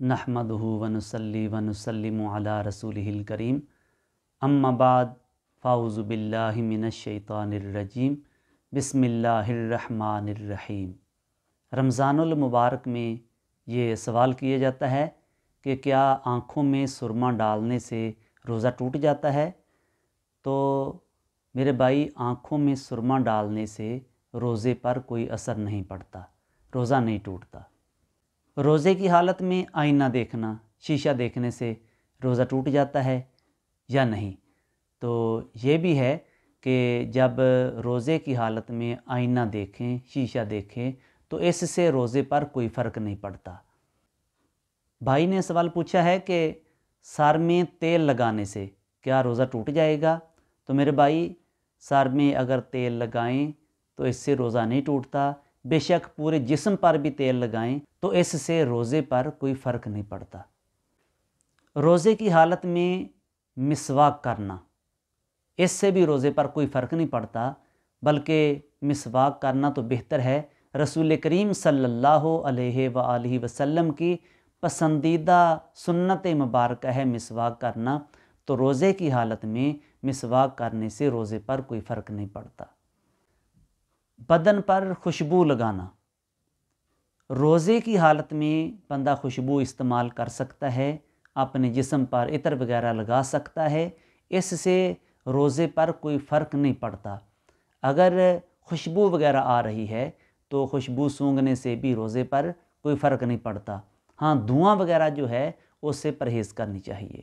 نحمدہ ونصلی ونسلم علی رسولہ الکریم، اما بعد، فاعوذ باللہ من الشیطان الرجیم، بسم اللہ الرحمن الرحیم۔ رمضان المبارک میں یہ سوال کیا جاتا ہے کہ کیا آنکھوں میں سرما ڈالنے سے روزہ ٹوٹ جاتا ہے؟ تو میرے بھائی، آنکھوں میں سرما ڈالنے سے روزے پر کوئی اثر نہیں پڑتا، روزہ نہیں ٹوٹتا۔ روزے کی حالت میں آئینہ دیکھنا، شیشہ دیکھنے سے روزہ ٹوٹ جاتا ہے یا نہیں؟ تو یہ بھی ہے کہ جب روزے کی حالت میں آئینہ دیکھیں، شیشہ دیکھیں تو اس سے روزے پر کوئی فرق نہیں پڑتا۔ بھائی نے سوال پوچھا ہے کہ سر میں تیل لگانے سے کیا روزہ ٹوٹ جائے گا؟ تو میرے بھائی، سر میں اگر تیل لگائیں تو اس سے روزہ نہیں ٹوٹتا، بے شک پورے جسم پر بھی تیل لگائیں تو اس سے روزے پر کوئی فرق نہیں پڑتا۔ روزے کی حالت میں مسواک کرنا، اس سے بھی روزے پر کوئی فرق نہیں پڑتا، بلکہ مسواک کرنا تو بہتر ہے۔ رسول کریم صلی اللہ علیہ وآلہ وسلم کی پسندیدہ سنت مبارکہ ہے مسواک کرنا، تو روزے کی حالت میں مسواک کرنے سے روزے پر کوئی فرق نہیں پڑتا۔ بدن پر خوشبو لگانا، روزے کی حالت میں بندہ خوشبو استعمال کر سکتا ہے، اپنے جسم پر عطر وغیرہ لگا سکتا ہے، اس سے روزے پر کوئی فرق نہیں پڑتا۔ اگر خوشبو وغیرہ آ رہی ہے تو خوشبو سونگھنے سے بھی روزے پر کوئی فرق نہیں پڑتا۔ ہاں، دھواں وغیرہ جو ہے اس سے پرہیز کرنی چاہیے۔